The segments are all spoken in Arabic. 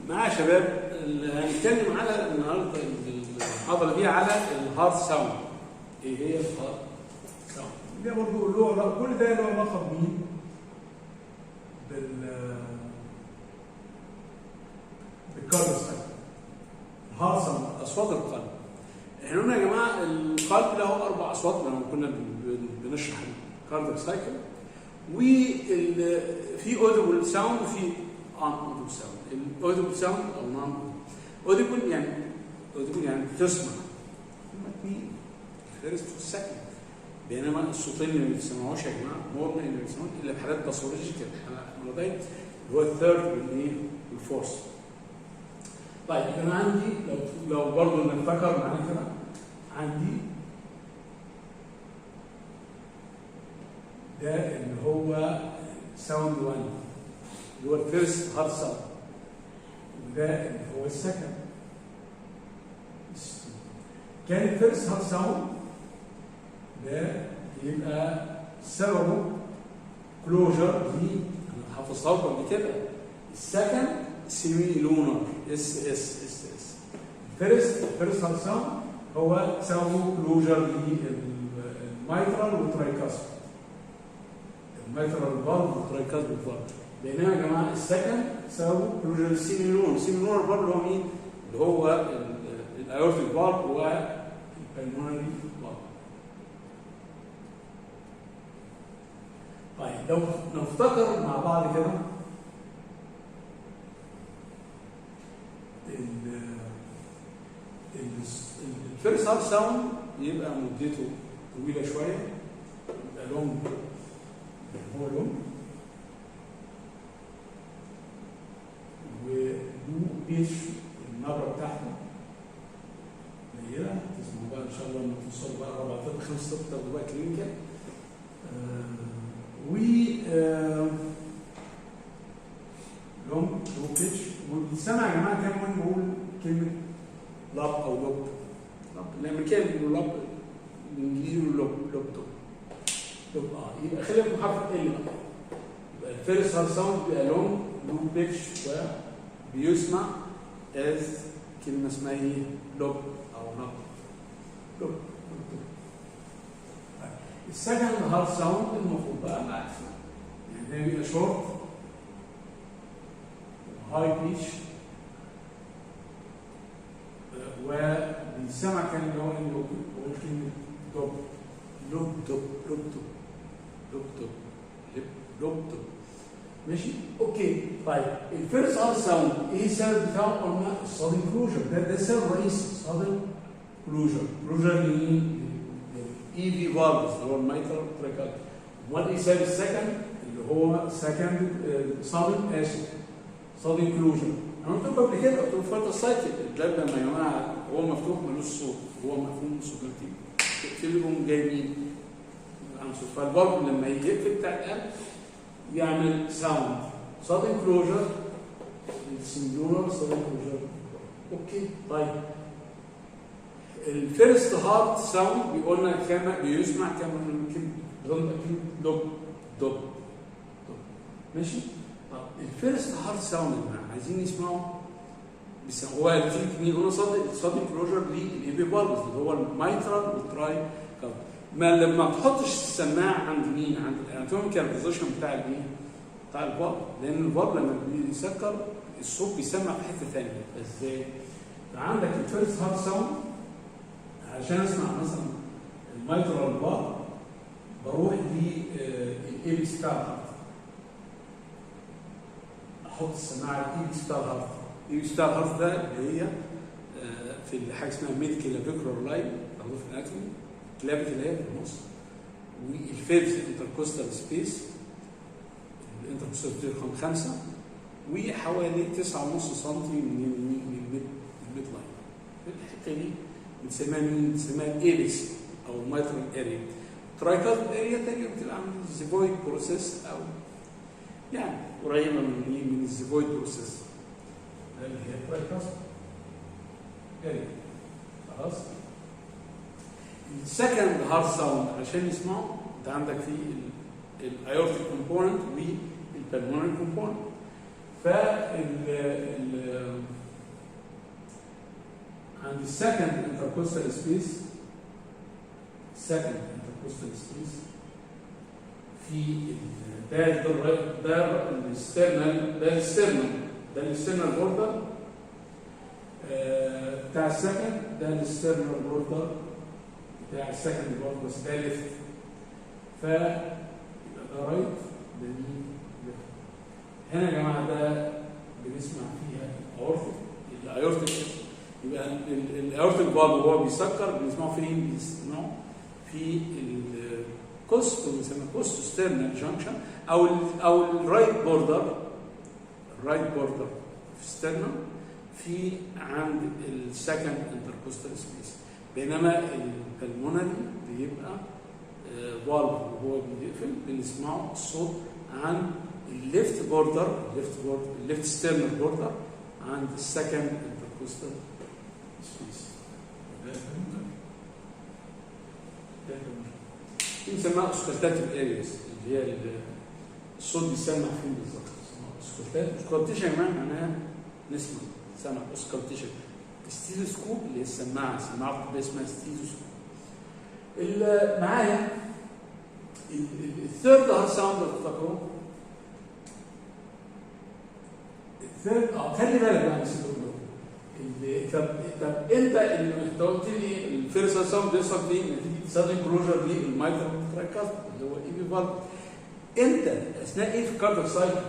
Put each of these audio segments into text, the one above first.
مع شباب هنتكلم على النهارده المحاضره دي على الهارد ساوند. ايه هي الهارد ساوند؟ ده برضه له كل ده له علاقه بمين؟ بالكارد ساوند. الهارد ساوند اصوات القلب. احنا قلنا يا جماعه القلب له 4 اصوات لما كنا بنشرح الكاردياك سايكل، وفي اوديبل ساوند وفي ان اوديبل ساوند. الاوديبل ساوند او نون اوديبل يعني تسمع هما 2 الفيرست والسكند، بينما الصوتين اللي ما بيتسمعوش يا جماعه مورنا اللي ما بيتسمعوش الا في حالات باثولوجيكال مرضين اللي هو الثيرد والايه والفورث. طيب انا عندي لو برضه نفتكر معانا كده، عندي ده اللي هو ساوند 1 اللي هو الفيرست هارد ساوند، وده اللي هو السكند. كان الفيرست هارد ساوند ده يبقى سببه كلوجر دي انا حافظها لكم قبل كده. السكند سيمي لونر اس. الفيرست هارد ساوند هو سببه كلوجر للميترال والترايكاسبيد. الميترال فالف والترايكاسبيد فالف. بينما يا جماعه السكند سببه كلوجر السيمي لونر. السيمي لونر فالف اللي هو مين؟ اللي هو الايورتيك فالف والبلمونري فالف. طيب لو نفتكر مع بعض كده الفيرست هارد ساوند يبقى مدته طويله شويه، يبقى لونج، هو لونج ولو بيتش النبره بتاعته قليله. تسمعوا بقى ان شاء الله لما توصلوا بقى 4 5 6 تاخدوا بقى كلينيكال. و لونج لو بيتش. والسمع يا جماعه كان مهم نقول كلمه لاب او لوب. الامريكان بيقولوا لاب، الانجليزي بيقولوا لوب. يبقى خلينا في حرف ال. يبقى الفيرست هارد ساوند بيبقى لونج لو بيتش وبيسمع از كلمه اسمها ايه؟ لوب او لوب. السكند هارد ساوند المفروض بقى العكس، يعني ده بيبقى شورت هاي بيتش وبيسمع كان اللي هو اللوب، هو كلمه لوب. ماشي؟ اوكي. طيب الفيرست هارد ساوند ايه السبب بتاعه؟ قلنا الصادم كلوجر. ده السبب الرئيسي، صادم كلوجر لمين؟ اي في فالفز اللي هو الميترال تراكال. امال ايه سبب السكند؟ اللي هو سكند صادم كلوجر. انا قلت لكم قبل كده، قلت لكم في فتره السايكل الجلد لما يا جماعه هو مفتوح ملوش صوت، هو مقفول صوتين، تقفلهم جاي مين؟ فالفالف لما يجي يقفل بتاع القلب يعمل ساوند صادم كلوجر، السنجولار صادم كلوجر. اوكي. طيب الفيرست هارد ساوند بيقولنا كما بيسمع كما ممكن دوب. ماشي؟ طب الفيرست هارد ساوند اللي عايزين نسمعه هو هتيجي مين؟ قلنا صادم كلوجر للايبي فالفز اللي هو الميترال والتراي. ما لما تحطش السماعه عند مين؟ عند الاناتوميكال بوزيشن بتاع الايه؟ بتاع الفالف، لان الفالف لما بيسكر الصوت بيسمع في حته ثانيه. ازاي؟ فعندك الفيرست هارد ساوند عشان اسمع مثلا الميترال فالف بروح للايبكس بتاع الهارت، احط السماعه على الايبكس بتاع الهارت. الايبكس بتاع الهارت ده اللي هي في حاجه اسمها ميديكال لافيكولار لاين موجود في الاناتومي، كلافيكل اللي هي في النص، والفيبس انتركوستال سبيس، الانتركوستال سبيس رقم 5، وحوالي 9.5 سم من الميد لاين. الحته دي بنسميها مين؟ بنسميها الايبكس او الميترال اريا. ترايكال اريا ثانيه بتبقى من الزيفويد بروسيس او يعني قريبه من الزيفويد بروسيس اللي هي ترايكال اريا. خلاص؟ السكند هارد ساوند عشان يسمعوا انت عندك فيه الايورتيك كومبوننت والبلمونري كومبوننت. فال السكند انتركوستال سبيس، في ده الاسترنال بوردر بتاع السكند، ده الاسترنال بوردر بتاع السكند برضه، بس ده ليفت. فيبقى ده رايت، ده مين؟ هنا يا جماعه ده بنسمع فيها الايورتيك. يبقى الايورتيك فالف وهو بيسكر بنسمعه فين؟ بنسمعه في الكوست، بنسميه كوست ستيرنال جانكشن او الرايت بوردر، في ستيرنال، في عند السكند انتركوستال سبيس. بينما البلمونري بيبقى فالف وهو بيقفل بنسمعه الصوت عن الليفت ستيرنال بوردر عند السكند انتركوستال سبيس. دي بنسميها اوسكالتاتيف ارياز، اللي هي الصوت بيسمع فين بالظبط. اوسكالتيشن يا جماعه معناها نسمع، سمع. اوسكالتيشن ستيزوسكوب اللي هي السماعه طبيه اسمها ستيزوسكوب. معايا الثيرد هارد ساوند اللي بتفتكروه، الثيرد خلي بالك بقى نسيت اقول لكم. طب انت قلت لي الفيرست هارد ساوند بيحصل فين؟ نتيجه سادن كلوجر للمايترال تراكاست اللي هو ايبي فالف. انت اثناء ايه في الكاردياك سايكل؟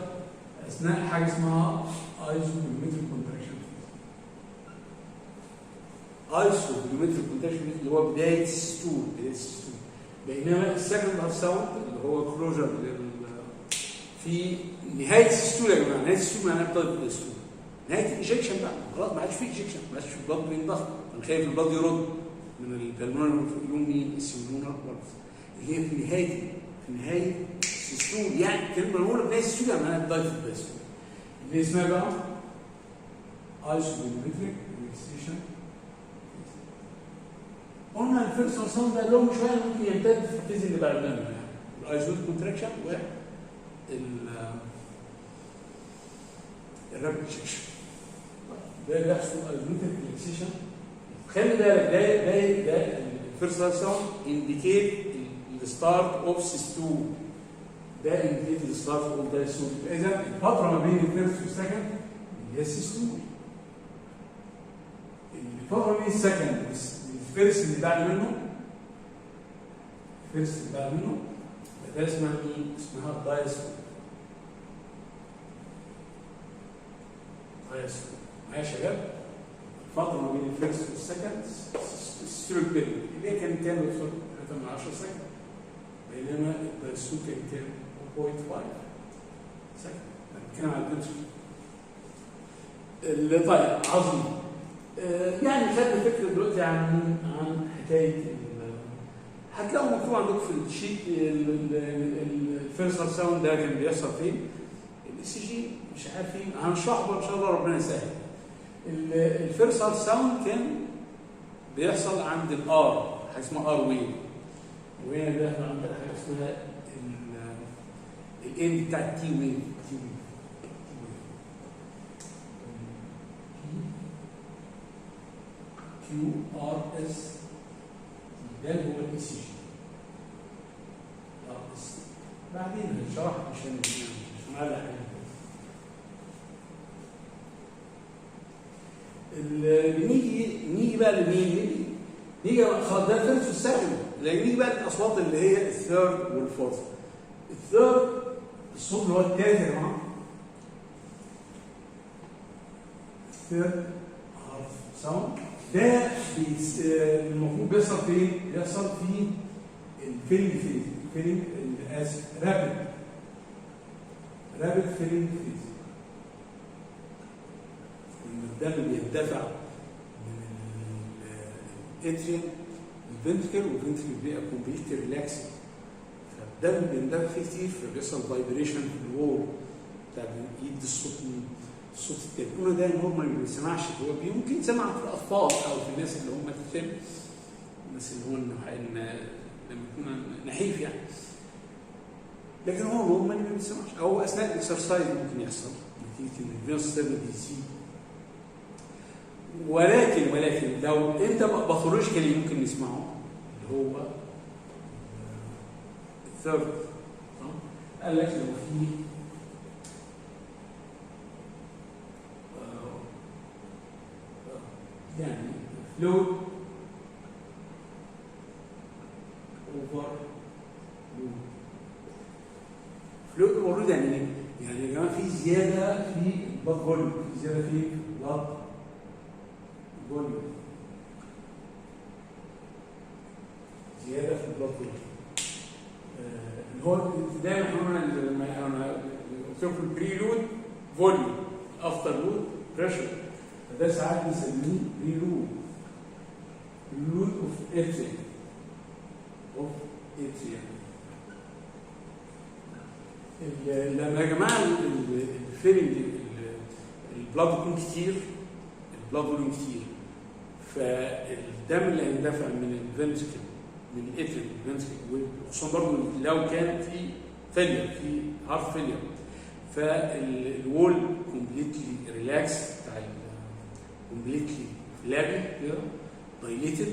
اثناء حاجه اسمها ايزوبوليمتريك كونتراكشن. اللي هو بدايه الستول. بينما السكند هارد ساوند اللي هو كلوجر في نهايه الستول يا جماعه. نهايه الستول معناها بتاعت الستول، نهايه الايجكشن بقى خلاص، ما عادش في ايجكشن، ما عادش في بلاد بينضخ. انا خايف البلاد يرد من البلمونر يوم السيمونر اللي هي في نهايه الستول. يعني كلمه بنقولها في نهايه الستول يعني معناها بتاعت الستول اللي اسمها بقى ايزوبوليمتريك ريلاكسيشن. قلنا الفيرست ساوند ده لهم شويه ممكن يمتد في الفيز اللي بعد منه، يعني الايزول كونتراكشن الرابيد ايجكشن. ده بيحصل ايزوليتد ريلاكسيشن. خلي بالك ده الفيرست ساوند انديكيت الستارت اوف سيستول. ده انديكيت الستارت اوف ده سيستول. اذا الفتره ما بين الفيرست والسكند هي السيستول. الفتره ما بين السكند الفيرست اللي بعد منه، ده اسمها ايه؟ اسمها دايستول. معايا يا شباب؟ الفتره ما بين الفيرست والسكند السيستوليك بيريود اللي هي كانت كام؟ 3 سكند. بينما الدايستول كان كام؟ 0.5 سكند. بنتكلم على الفنتركل. طيب عظيم. يعني خدنا فكره دلوقتي عن حكايه هتلاقوا مكتوب عندكم في الشيت الفيرست ساوند ده كان بيحصل فين؟ الاس جي مش عارفين، هنشرحه ان شاء الله ربنا يسهل. الفيرست ساوند كان بيحصل عند الار، حاجه اسمها ار ويف، وهنا بيحصل عندنا حاجه اسمها الاند بتاع التي ويف. كيو ار اس ده هو الاي سي جي. بعدين هنشرح عشان نعلق عليه. نيجي بقى لمين؟ نيجي خلاص ده الفيرست والسكند، نيجي بقى الاصوات اللي هي الثيرد والفورث. الثيرد الصوت اللي هو الثالث يا جماعه، الثيرد هارف ساوند ده المفروض بيحصل فين؟ بيحصل في الفيلنج فيز، فيلنج رابد فيلنج فيز. الدم بيندفع من الاتريوم للفنتركل، والفنتركل بيبقى كومبليتلي ريلاكسد، فالدم بيندفع فيه كتير، فبيحصل فايبريشن في الوول بتاع يدي الصوت التاني. قلنا ده نورمال ما بيسمعش، هو ممكن يسمع في الاطفال او في الناس اللي هم التم، الناس اللي هو لما يكون نحيف يعني، لكن هو نورمال ما بيسمعش، او اثناء الاكسرسايز ممكن يحصل نتيجه ان الفينوس ستيرن بيزيد. ولكن لو انت باثولوجيكالي ممكن نسمعه اللي هو الثيرد. قال لك لو في يعني فلويد اوفر لود. فلويد اوفر لود يعني ايه؟ يعني يا جماعه في زياده في البلاد فوليوم، في زياده في البلاد فوليوم، زياده في البلاد فوليوم. اللي هو دايما احنا لما انا قلت لكم البريلود فوليوم، افتر لود بريشر، فده ساعات بنسميه بريلود، بريلود اوف اتريا، اوف اتريا. لما يا جماعه الفيلم البلاد يكون كتير، البلاد فوليوم كتير، فالدم اللي هيندفع من الفنتركل من الاتريا للفنتركل، وخصوصا برضه لو كان في فيلير، في هارت فيلير، فالوول كومبليتلي ريلاكس بتاع كومبليتلي فلابي كده دايليتد،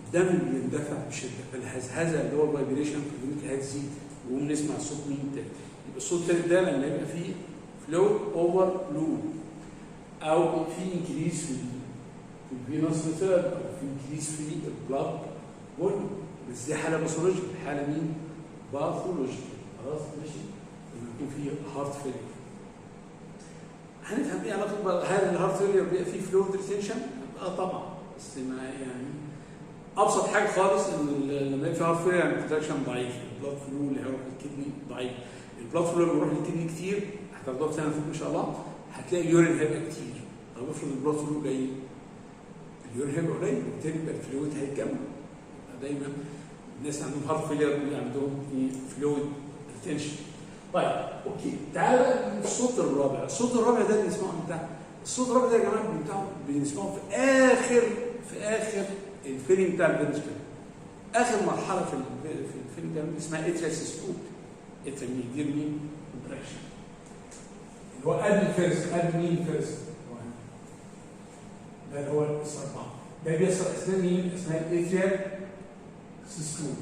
الدم بيندفع بشده، فالهزهزه اللي هو الفايبريشن في الفنتركل هتزيد، وقوم نسمع الصوت مين تاني. يبقى الصوت التالت ده لما يبقى فيه فلو اوفر لود، او في انكريز في الفينوس ريتيرن، او في انكريز في البلاد فوليوم، بس دي حاله باثولوجيكال. حاله مين؟ باثولوجيكال. خلاص ماشي. لما يكون في هارت فيلير هنفهم ايه علاقه بقى. هل الهارت فيلير بيبقى فيه فلويد ريتنشن؟ طبعا، بس ما يعني ابسط حاجه خالص ان لما يبقى في هارت فيلير يعني الكونتراكشن ضعيف، البلاد فلو اللي هيروح للكدني ضعيف. البلاد فلو اللي بيروح للكدني كتير، هتاخدوها في سنه فوق ان شاء الله، هتلاقي اليورين هيبقى كتير. طب افرض البلاد فلو قليل، اليورين هيبقى قليل، وبالتالي يبقى الفلويد هيتجمع. دايما الناس عندهم هارت فيلير بيبقى عندهم فلويد ريتنشن. طيب اوكي، تعالى بقى الصوت الرابع. الصوت الرابع ده اللي بنسمعه بتاع الصوت الرابع ده يا جماعه بنسمعه في اخر الفيلم بتاع الفنتركل، اخر مرحله في الفيلم ده اسمها اتريال سيستول. اتريال بيدير مين؟ كونتراكشن، اللي هو قبل الفيرست. قبل مين الفيرست؟ ده اللي هو الصربعه، ده بيحصل اثناء مين؟ اثناء الاتريال سيستول.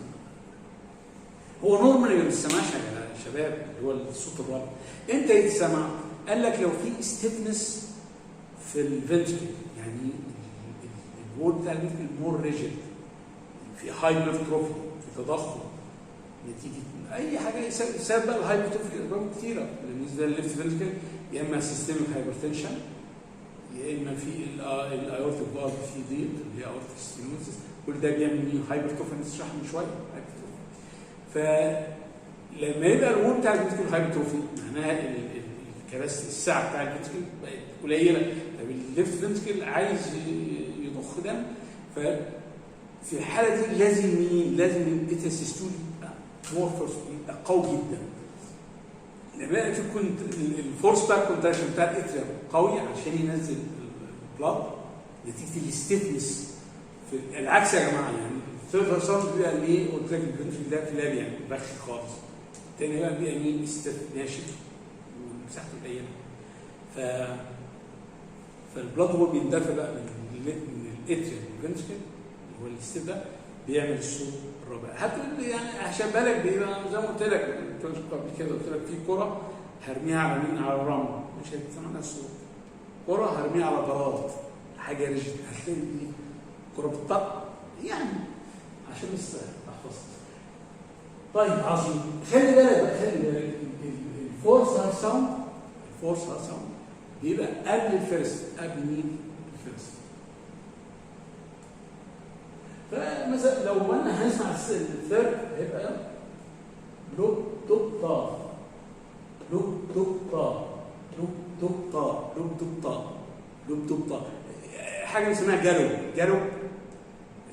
هو نورمالي ما بيتسمعش يا شباب اللي هو الصوت الرابع. امتى يتسمع؟ قال لك لو في ستيفنس في الفنتركل، يعني الوول بتاع الفنتركل مور ريجيد، في هايبرتروفي، في تضخم نتيجه اي حاجه. سبب بقى الهايبرتروفي اسباب كثيره بالنسبه للليفت فنتركل، يا اما سيستميك هايبرتنشن، يا اما في الايورتيك فالف في ضيق اللي هي اورتيك ستينوزس. كل ده بيعمل مين؟ هايبرتروفي. نشرح من شويه هايبرتروفي. فلما يبقى الوول بتاع الفنتركل هايبرتروفي، معناها الكباسيتي الساعه بتاع الفنتركل بقت قليله، طب الليفت فنتركل عايز يضخ دم، ففي الحاله دي لازم مين؟ لازم الاتريال سيستول يبقى مورفوس، يبقى قوي جدا. لما يكون الفورس بتاع الكونتراكشن بتاع الاتريال قوي عشان ينزل البلاد نتيجه الستيفنس. في العكس يا جماعه، يعني الثيرد ساوند بيبقى ليه؟ قلت لك الفنتركل ده فلابي يعني رخي خالص. الثاني بقى بيبقى مين؟ ستيف ناشف ومساحته قليله. فالبلاد هو بيندفع بقى من الاتريال للفنتركل اللي هو الستيف ده، بيعمل الصوت الرابع. هتقول لي يعني عشان بالك بيبقى زي ما قلت لك، قبل كده قلت لك في كره هرميها على مين؟ على الرمل، مش هتسمع الصوت. كره هرميها على بلاط حاجه ريجيد، هتلاقي دي كره بتطق يعني، عشان بس احفظها. طيب عظيم. خلي بالك بقى، خلي بالك الفورس هارت ساوند، الفورس هارت ساوند بيبقى قبل الفيرست. قبل مين؟ الفيرست. فمثلا لو انا هنسمع الثيرد هيبقى لوب دوب طا، لوب دوب طا، لوب دوب طا، لوب دوب طا، لوب دوب طا. حاجه اسمها جالو. جالو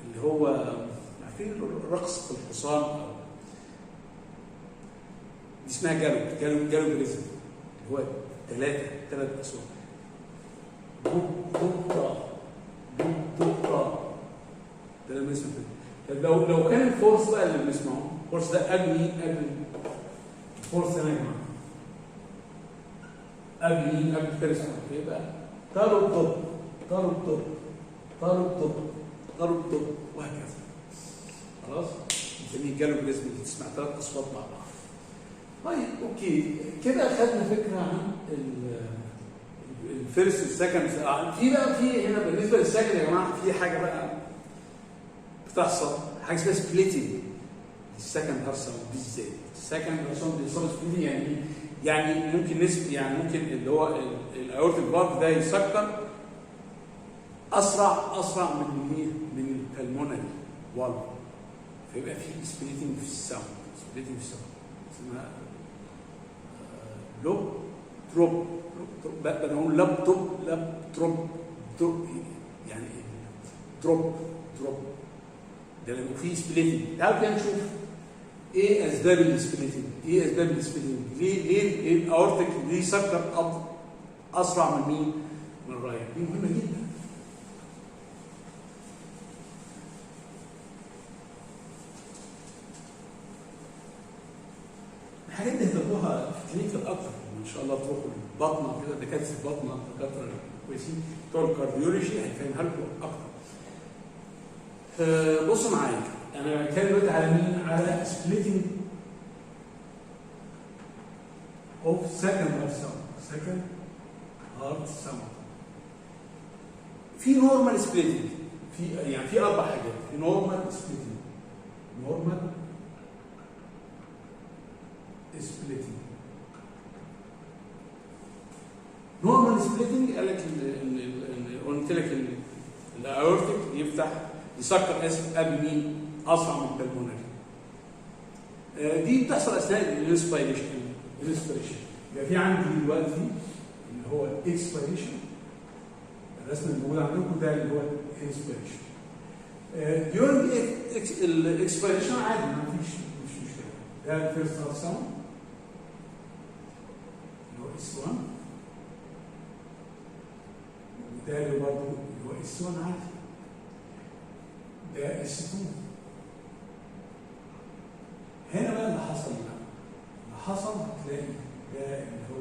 اللي هو عارفين رقص الحصان، او دي اسمها جالو. جالو بريزم اللي هو ثلاث اصوات. لوب دوب طا، لوب دوب طا، ده لما نسمع كده. لو كان الفورس بقى اللي بنسمعه، الفورس ده قبل مين؟ قبل الفورس ده يا جماعه قبل مين؟ قبل الفيرست. يبقى تالو دوب، ضرب دب ضرب دب ضرب دب وهكذا. خلاص؟ نسميه جالوبريزم اللي تسمع 3 اصوات مع بعض. طيب اوكي كده اخذنا فكره عن الفيرست والسكند. في بقى في هنا بالنسبه للسكند يا جماعه في حاجه بقى بتحصل، حاجه اسمها سبليتنج السكند هارسون بالذات. السكند هارسون بيحصل سبليتنج يعني ممكن نسبه، يعني ممكن اللي هو الاورتيك فالف ده يسكر اسرع من البلمونري والف، فيبقى في سبليتنج في الساوند. سبليتنج في الساوند اسمها لوب تروب. بدنا نقول لاب تروب يعني دروب ده لما في سبليتنج. تعالوا كده نشوف ايه اسباب السبليتنج. ليه الاورتيك ليه يسكر اسرع من مين؟ من الرايت. دي مهمه جدا. الحاجات دي هتاخدوها في كلينيكال اكتر ان شاء الله. تروحوا البطنه كده، دكاتره البطنه دكاتره كويسين بتوع الكارديولوجي هيفهمها لكم اكتر. بصوا معايا، انا بتكلم دلوقتي على مين؟ على سبليتنج اوف سكند هارت ساوند. في نورمال سبليتنج، في 4 حاجات. في نورمال سبليتنج نورمال سبليتنج قال لك قلت لك الاورتيك يسكر قبل مين؟ اسرع من البلمونري. دي بتحصل اثناء الانسبيريشن. يبقى في عندي دلوقتي اللي هو الاكسبيريشن، الرسم الموجود عندكم ده اللي هو الانسبيريشن. ديورنج الاكسبيريشن عادي ما فيش مشكله. ده الفيرست هارت ساوند اللي هو اس 1، وده اللي برضه اللي هو اس 1 عادي، ده اس 2. هنا بقى اللي حصل هتلاقي ده اللي هو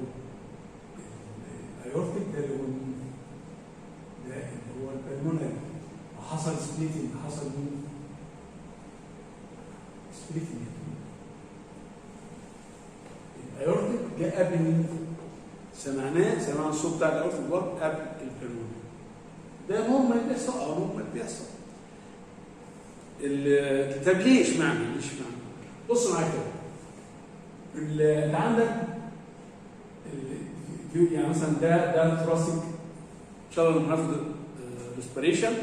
الايورتيك، ده اللي هو مين؟ ده اللي هو البلمونري. حصل سبليتنج، حصل مين؟ سبليتنج. الايورتيك جاء قبل مين؟ سمعنا الصوت بتاع الايورتيك برضه قبل البلمونري. ده نورمال بيحصل، نورمال بيحصل. طب ليه اشمعنى؟ بصوا معايا كده. اللي عندك يعني مثلا ده الثراسيك ان شاء الله لما ناخد ريسبيريشن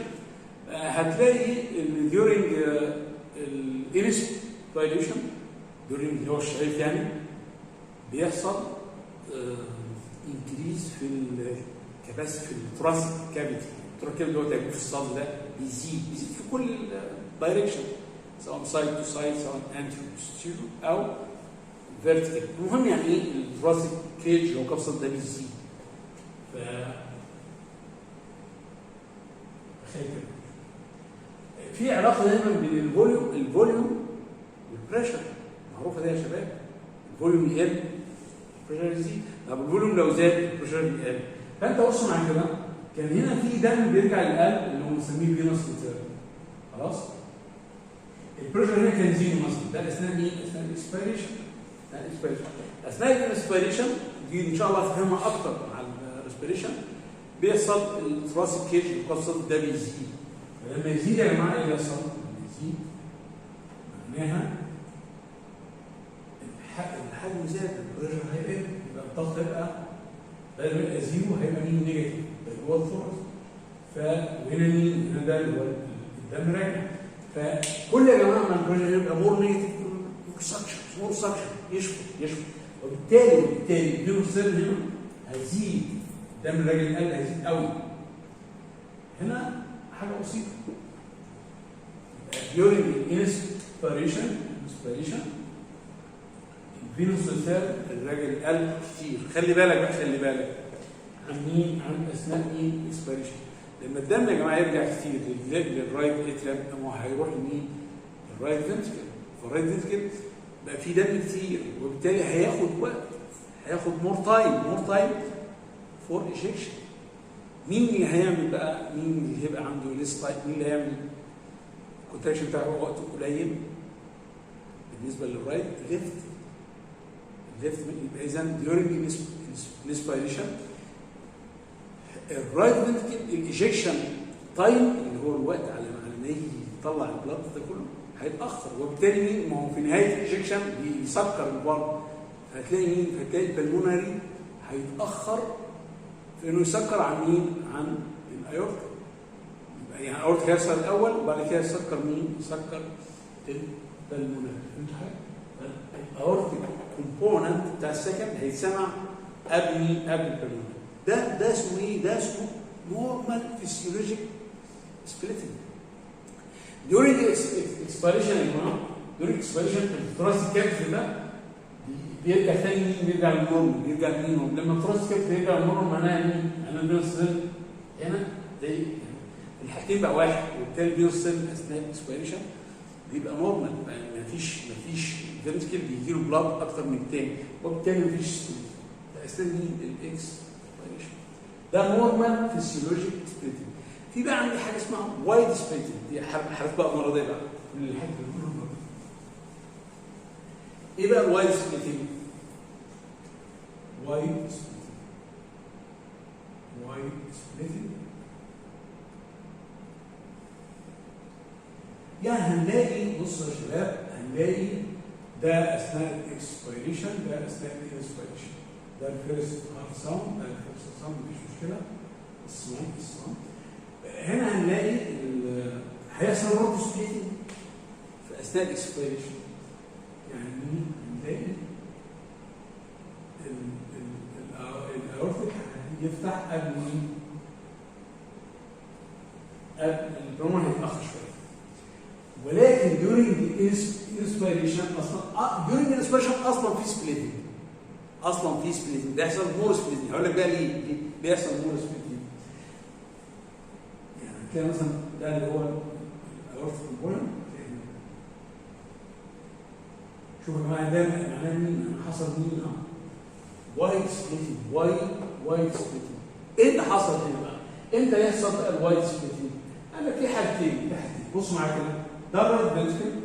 هتلاقي ان ديورنج الانسبيريشن ديورنج اللي هو الشهيق يعني بيحصل انكريز في الكباسيتي في الثراسيك كافيتي. الثراسيك اللي هو تجويف الصدر ده بيزيد في كل دايركشن، سواء سايد تو سايد، سواء انتيريور او فيرتيكال. المهم يعني ايه الثراسيك كيج لو كبسط ده بيزيد. في علاقه دايما بين الفوليوم والبريشر، معروفه دي يا شباب. الفوليوم يقل البريشر يزيد. طب الفوليوم لو زاد البريشر يقل. فانت بص معايا كده، كان هنا في دم بيرجع للقلب اللي هو بنسميه فينوس ريتيرن. خلاص؟ البريشر هنا كان زيرو مثلا، ده اثناء مين؟ اثناء الاسبيريشن. اثناء الاسبيريشن دي ان شاء الله هتفهمها اكتر مع الاسبيريشن. بيحصل الثراسيك كيج القصد ده بيزيد. فلما يزيد يا جماعه ايه اللي يحصل؟ لما يزيد معناها الحجم زاد، البريشر هيقل، يبقى الضغط هيبقى بدل ما يبقى زيرو هيبقى مين؟ نيجاتيف، ده هو الثورس. وهنا مين؟ هنا ده اللي هو الدم راجع. فكل يا جماعه ما البريشر يبقى مور نيجاتيف مور سكشن يشفط وبالتالي الفيروس هنا هيزيد، دم الراجل القلب هيزيد قوي. هنا حاجه بسيطه. during inspiration الفيروس الراجل القلب كتير. خلي بالك عن مين؟ عن اثناء مين؟ اكسبيريشن. لما الدم يا جماعه يرجع كتير للرايت اتريم هو هيروح لمين؟ الرايت فنتركل. فالرايت فنتركل بقى فيه دم كتير وبالتالي هياخد وقت، هياخد مور تايم فور ايجكشن. مين اللي هيعمل بقى؟ مين اللي هيبقى عنده ليس تايب؟ مين اللي هيعمل الكونتراكشن بتاعه وقته قليل بالنسبه للرايت؟ ليفت يبقى اذا during الانسبيريشن الرايت فنتريكل الايجكشن تايم اللي هو الوقت على ما يجي يطلع البلاد ده كله هيتاخر، وبالتالي مين؟ ما هو في نهايه الايجكشن بيسكر البلد، فهتلاقي مين؟ فهتلاقي البلمونري هيتاخر في انه يسكر عن مين؟ عن الايورتا. يبقى يعني الايورتا هيحصل الاول وبعد كده يسكر مين؟ يسكر البلمونري. فهمت حاجه؟ الايورتيك كومبوننت بتاع السكند هيتسمع قبل البلمونري. ده اسمه ايه؟ ده اسمه نورمال فيسيولوجيك سبليتنج. during expiration يا جماعه، during expiration الثراس كابت ده بيرجع تاني مين؟ بيرجع للنورمال. بيرجع للنورمال. لما الثراس كابت يرجع للنورمال معناها مين؟ معناها الفينوس سيل هنا زي الحاجتين بقى واحد، وبالتالي الفينوس سيل اثناء الاكسبيريشن بيبقى نورمال، مفيش فينتكل بيجي له بلاد اكتر من الثاني، وبالتالي مفيش سبليت. ده اثناء مين؟ الاكسبيريشن. ده نورمال فيسيولوجيك سبليتنج. في بقى عندي حاجه اسمها وايد سبليتنج، دي حالات بقى مرضيه بقى من الحاجات ايه بقى الوايد سبليتنج؟ وايد سبليتنج يعني هنلاقي، بصوا يا شباب، هنلاقي ده اثناء الاكسبيريشن، ده اثناء الانسبيريشن، ده الفيرست هارت ساوند، ده الفيرست ساوند مفيش مشكله، الصوت. هنا هنلاقي هيحصل برضه سبليتنج في اثناء الاكسبيريشن. يعني هنلاقي الاورتيك يفتح قبل مين؟ قبل البرومون هيتاخر شويه. ولكن during the inspiration اصلا في سبليتنج. اصلا في سبليتنج، بيحصل مور سبليتنج. هقول لك بقى ليه بيحصل مور سبليتنج. يعني تلاقي مثلا ده اللي هو الاورتيك كومبوننت. شوفوا يا جماعه ده معناه مين؟ حصل مين؟ وايد سبليتنج. وايد سبليتنج. ايه اللي حصل هنا بقى؟ امتى يحصل بقى الوايد سبليتنج؟ قال لك في حاجتين. بصوا معايا كده، ده الرايت فنتريكل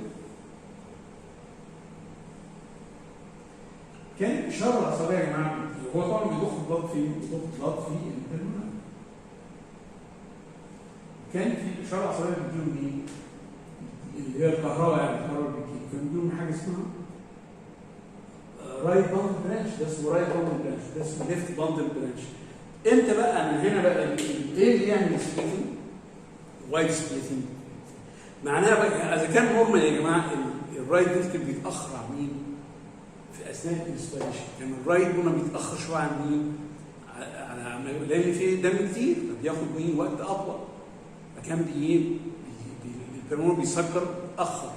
كان شر العصبيه يا جماعه. هو طبعا بيضخ البلد في البلمونري. كان في شر العصبيه بيديله مين؟ اللي هي الكهرباء، يعني الكهرباء كان بيديله حاجه اسمها رايت باندل برانش. ده اسمه رايت باندل برانش، ده اسمه ليفت باندل برانش. امتى بقى؟ انا هنا بقى ايه اللي يعمل سبليتنج؟ وايد سبليتنج. معناها بقى اذا كان نورمال يا جماعه الرايت فنتريكل بيتاخر عن مين؟ في اثناء الانسبيريشن كان الرايت بونا بيتاخر شويه عن مين؟ لان في دم كتير فبياخد مين؟ وقت اطول. فكان البلمونري بيسكر متاخر،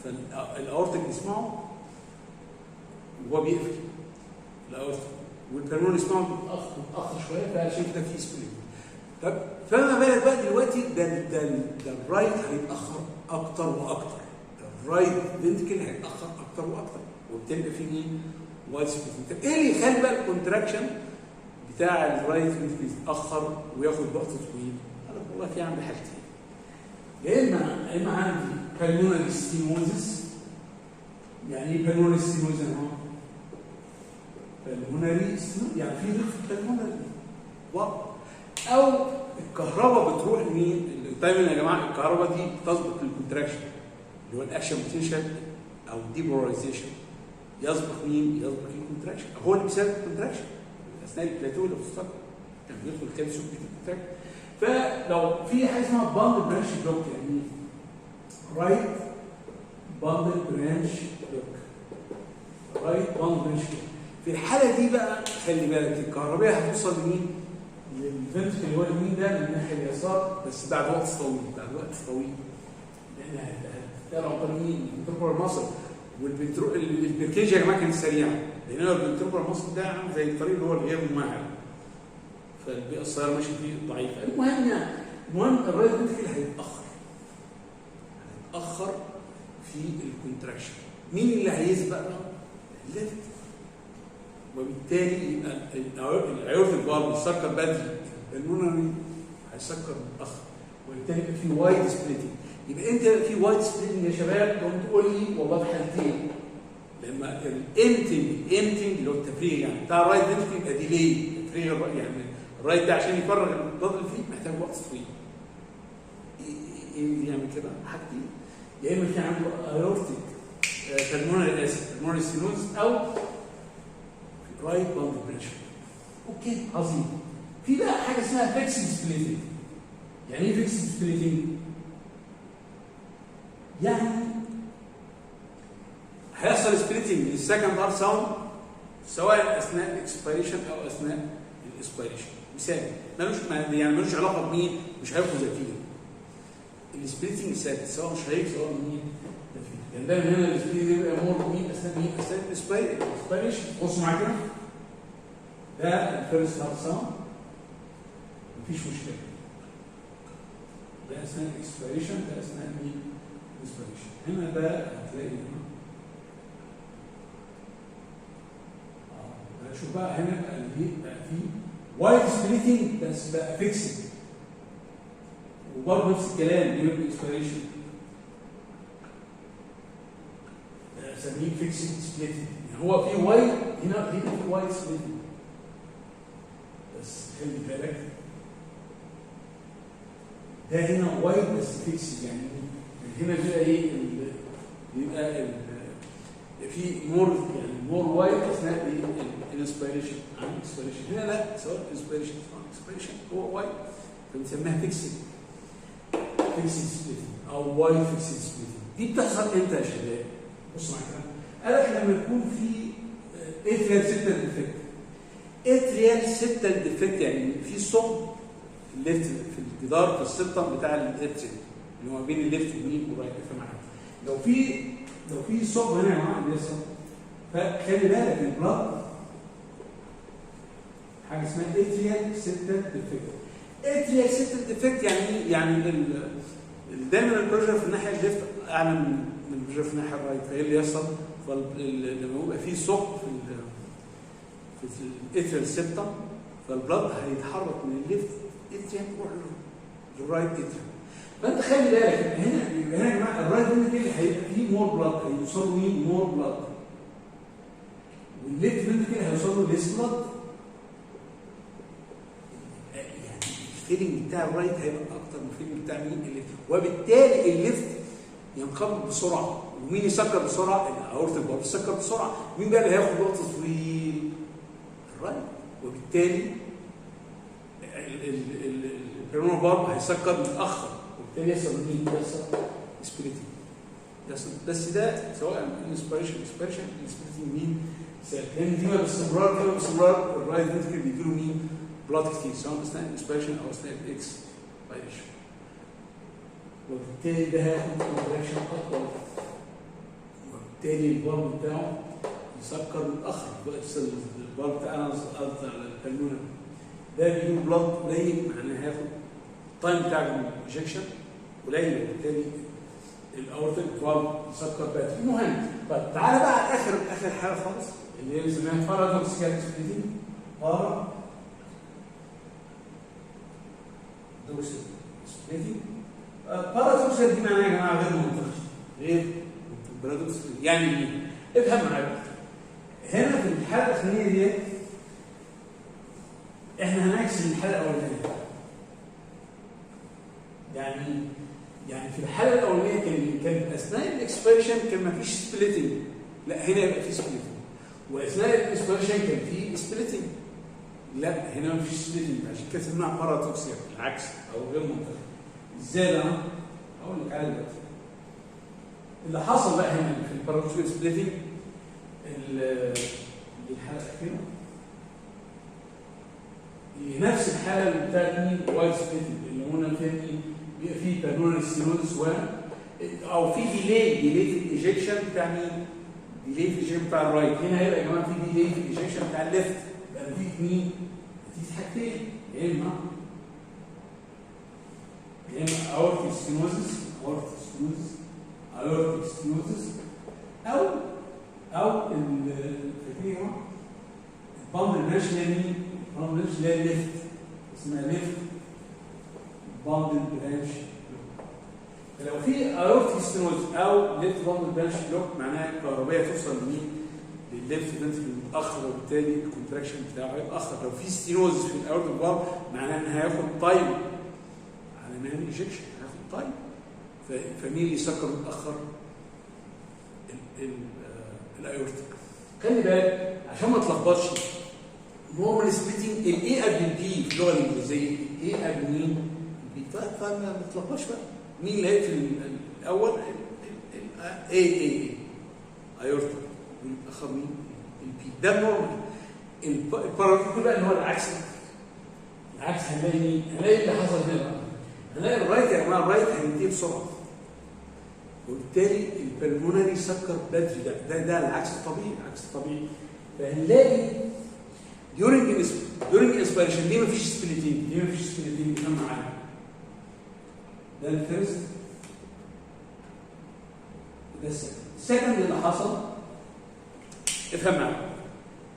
فالاورتيك يسمعه وهو بيقفل الاورتيك، والبلمونري يسمعه متاخر شويه، فعشان كده في سبليت. طب فما بالك بقى دلوقتي ده الرايت هيتاخر اكتر واكتر. الرايت فنتريكل هيتاخر اكتر واكتر، وبتبقى في مين؟ وايد سبليتنج. ايه اللي يخلي بقى الكونتراكشن بتاع الرايت فنتريكل يتاخر وياخد وقت طويل؟ قال لك والله في عندي حاجتين. يا اما عندي بالمونري ستينوزس. يعني ايه بالمونري ستينوزس؟ بالمونري ستينوزس يعني في ضيق في البلمونري، او الكهرباء بتروح لمين؟ دايما يا جماعه الكهرباء دي بتسبق الكونتراكشن اللي هو الاكشن بوتنشال او ديبولاريزيشن. يسبق مين؟ يسبق الكونتراكشن. هو اللي بيسبب الكونتراكشن اثناء البلاتو اللي في السطح كان بيدخل كالسيوم في الكونتراكشن. فلو في حاجه اسمها باند برانش بلوك، يعني رايت باند برانش بلوك، رايت باند برانش بلوك. في الحاله دي بقى خلي بالك الكهربائيه هتوصل لمين؟ للفنتريكل اللي هو اليمين ده من الناحيه اليسار، بس بعد وقت طويل. لان هتطلع طريق مين؟ الفنتريكولار ماسل. والبركيج يا جماعه كانت سريعه، لان الفنتريكولار ماسل ده عامل زي الطريق اللي هو الغير ممهد، فالبيئه السياره ماشي فيه ضعيفه. المهم الرايت فنتريكل هيتاخر في الكونتراكشن. مين اللي هيسبق له؟ الليفت. وبالتالي يبقى الايورتيك فالف يسكر بدري، البلمونري هيسكر متاخر، وبالتالي يبقى في وايد سبليتنج. يبقى انت في وايد سبليتنج يا شباب تقوم تقول لي والله في حالتين، لما الامتنج اللي هو التفريغ يعني بتاع الرايت فنتركل يبقى ديلي تفريغ، يعني الرايت ده عشان يفرغ البلد اللي فيه محتاج وقت طويل. ايه يعمل كده؟ حاجتين، يا اما في عنده ايورتيك بالمونري اسيد بالمونري ستينوز، او رايت باند بريشر. اوكي عظيم. في بقى حاجه اسمها فيكسد سبليتنج. يعني ايه فيكسد سبليتنج؟ يعني هيحصل سبليتنج للسكند هارت ساوند سواء اثناء الاكسبيريشن او اثناء الاسبيريشن. مثال ملوش علاقه بمين، مش هيبقوا ذاتيين. السبليتنج ثابت سواء مش هيك سواء مين ذاتيين. يعني دايما هنا السبليتنج يبقى مور مين اثناء الاسبيريشن. بصوا معايا كده، ده الفيرست هارت ساوند مفيش مشكله، ده اثناء الاكسبيريشن، ده اثناء مين الاسبيريشن. هنا ده هتلاقي هنا شوف بقى هنا بقى في وايد سبليتنج بس بقى فيكسد، وبرضه نفس الكلام ديورنج الاسبيريشن بنسميه فيكسد سبليتنج. يعني هو في وايد هنا في وايد سبليتنج، بس خلي بالك ده هنا وايد بس فيكسد. يعني هنا بيبقى ايه؟ بيبقى في مور يعني مور وايد اثناء الانسبيريشن عن الاكسبيريشن. هنا لا، سواء الانسبيريشن او الاكسبيريشن هو وايد، فبنسميها فيكسد سبليتنج او وايد فيكسد سبليتنج. دي بتحصل امتى يا شباب؟ بصوا معايا كده، قال لك لما يكون في اتريال سيبتال ديفكت. اتريال سيبتال ديفكت يعني في ثقب في الليفت في الجدار في السبتم بتاع الاتريال اللي هو بين الليفت واليمين والرايت. لو في ثقب هنا يا جماعه بيحصل، فخلي بالك البلاد حاجه اسمها اتريال سيبتال ديفكت. اتريال سيبتال ديفكت يعني ايه؟ يعني دايما البريشر في الناحيه الليفت اعلى من البريشر في الناحيه الرايت، فايه اللي يحصل؟ لما يبقى في ثقب في الاتريال سيبتم، فالبلاد هيتحرك من الليفت اتريال يروح للرايت اتريال. فانت خلي بالك هنا يا جماعه الرايت فنتركل هيبقى فيه مور بلاد، هيوصل له مين؟ مور بلاد. والليفت فنتركل هيوصل له ليس بلاد. يعني الفيلنج بتاع الرايت هيبقى اكتر من الفيلنج بتاع مين؟ الليفت، وبالتالي الليفت ينقبض بسرعه. ومين يسكر بسرعه؟ الاورتيك فالف يسكر بسرعه. مين بقى اللي هياخد وقت طويل؟ الرايت. وبالتالي البلمونري فالف هيسكر متاخر، وبالتالي يحصل مين؟ يحصل سبليتنج. بس ده سواء الانسبيريشن السبليتنج مين؟ لان دي باستمرار الرايت فنتركل بيجي له مين؟ بلاد كتير سواء اثناء الانسبيريشن او اثناء الاكسبيريشن، وبالتالي ده هياخد كونتراكشن اطول، وبالتالي البلب بتاعه يسكر متاخر. البلب بتاعنا قصدي على البلمونري ده بيجي له بلاد قليل، معناه هياخد التايم بتاع الانجكشن قليل، وبالتالي الاورتيك فالف يسكر بدري. المهم طيب تعالى بقى على اخر حاجه خالص اللي هي بنسميها بارادوكسيال سبليتنج. بارادوكسيال دي معناها يا جماعه غير منطقي، غير بارادوكسيال يعني ايه؟ افهم معايا. هنا في الحاله الاخرانيه دي احنا هنعكس الحاله الاولانيه. يعني في الحاله الاولانيه كان اثناء الاكسبيريشن كان ما فيش سبليتنج، لا هنا يبقى في سبليتنج. واثناء الاكسبيريشن كان في سبليتنج، لا هنا ما فيش سبليتنج. عشان كده سميناها بارادوكسيال، العكس او غير منطقي. ازاي بقى؟ اقول لك على دلوقتي. اللي حصل بقى هنا في البارادوكسيال سبليتنج الحاله الاخيره نفس الحاله اللي بتاعت مين؟ وايد سبليتنج اللي قلنا فيها مين؟ بيبقى فيه بالمونري ستينوزس او في ديلي في الايجكشن بتاع مين؟ ديلي في الايجكشن بتاع الرايت. هنا هيبقى يا جماعه في ديلي في الايجكشن بتاع الليفت. يبقى نتيجه مين؟ نتيجه حاجتين، يا اما اورتيك ستينوزس او الفكره البامب الماشي مين؟ البامب الماشي اللي هي الليفت اسمها ليفت باندل برانش بلوك. فلو في ايورتيك ستينوز او ليفت باندل برانش بلوك معناها الكهربائيه توصل لمين؟ للليفت فنتريكل متاخر، وبالتالي الكونتراكشن بتاعه هيتاخر. لو في ستينوز في الايورتيك فالف معناها ان هياخد تايم على ما يعمل انجكشن، هياخد تايم. فمين اللي يسكر متاخر؟ الايورتيك. خلي بالك عشان ما تلخبطش، نورمال سبليتنج الاي قبل البي في اللغه الانجليزيه، الاي قبل مين؟ البي. فما تلخبطش بقى مين اللي هيقفل الاول؟ اي ايورتيك، والاخر مين؟ البي. ده النورمال. البارادوكس بقى اللي هو العكس. العكس هنلاقي مين؟ هنلاقي اللي حصل هنا بقى. هنلاقي الرايت يا جماعه، الرايت هينتهي بسرعه، وبالتالي البلمونري سكر بدري. ده العكس الطبيعي، العكس الطبيعي. فهنلاقي during inspiration ليه مفيش سبليتنج؟ ليه مفيش سبليتنج؟ كم معانا؟ ده الفيرست، ده السكند اللي حصل. افهم معايا.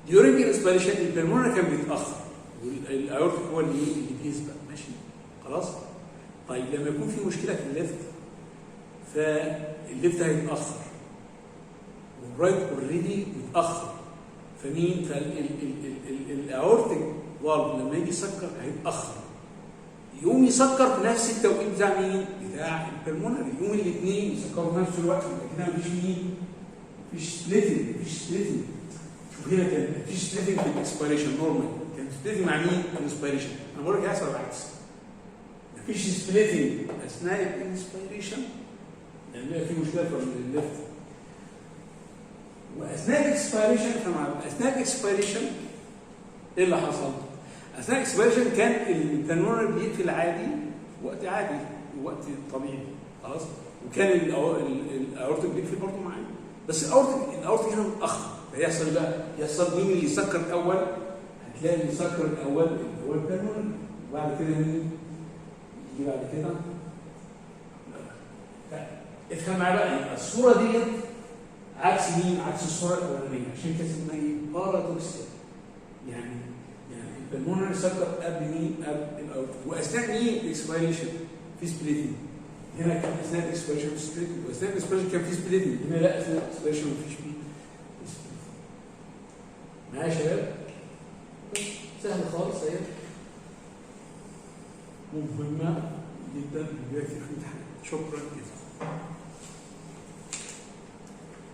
during inspiration البلمونري كان بيتاخر، والايورتيك هو اللي بيسبق، ماشي؟ خلاص؟ طيب لما يكون في مشكله في الليفت، فالليفت هيتاخر والرايت اوريدي متاخر. فمين؟ فالاورتيك فالف لما يجي يسكر هيتاخر، يقوم يسكر في نفس التوقيت بتاع مين؟ بتاع البلمونري. يقوم الاثنين يسكروا في نفس الوقت، كده مفيش مين؟ مفيش سبليتنج. شوف هنا كان مفيش سبليتنج في الاكسبيريشن نورمال، كان سبليتنج مع مين؟ الانسبيريشن. انا بقول لك هيحصل العكس، مفيش سبليتنج اثناء الانسبيريشن لان في مشكله في الليفت، واثناء الاكسبيريشن. اثناء الاكسبيريشن ايه اللي حصل؟ اثناء الاكسبيريشن كان البلمونري بيقفل عادي، وقت عادي ووقت طبيعي، خلاص؟ وكان الاورتيك بيقفل برضه معاه، بس الاورتيك هنا متاخر. فيحصل ايه بقى؟ يحصل مين اللي يسكر الاول؟ هتلاقي اللي يسكر الاول اللي هو البلمونري، وبعد كده مين؟ يجي بعد كده. افهم معايا بقى، يبقى الصوره ديت عكس مين؟ عكس الصوره الاولانيه، عشان كده اسمها ايه؟ بارادوكسال. يعني البلمونري سكر قبل مين؟ قبل الاورتيك. واثناء مين؟ الاكسبيريشن في سبليتنج. هنا كان اثناء الاكسبيريشن في سبليتنج، واثناء الاكسبيريشن كان في سبليتنج. هنا لا، اثناء الاكسبيريشن مفيش مين؟ معايا يا شباب؟ سهل خالص اهي، مهمه جدا دلوقتي في الامتحان. شكرا جزيلا.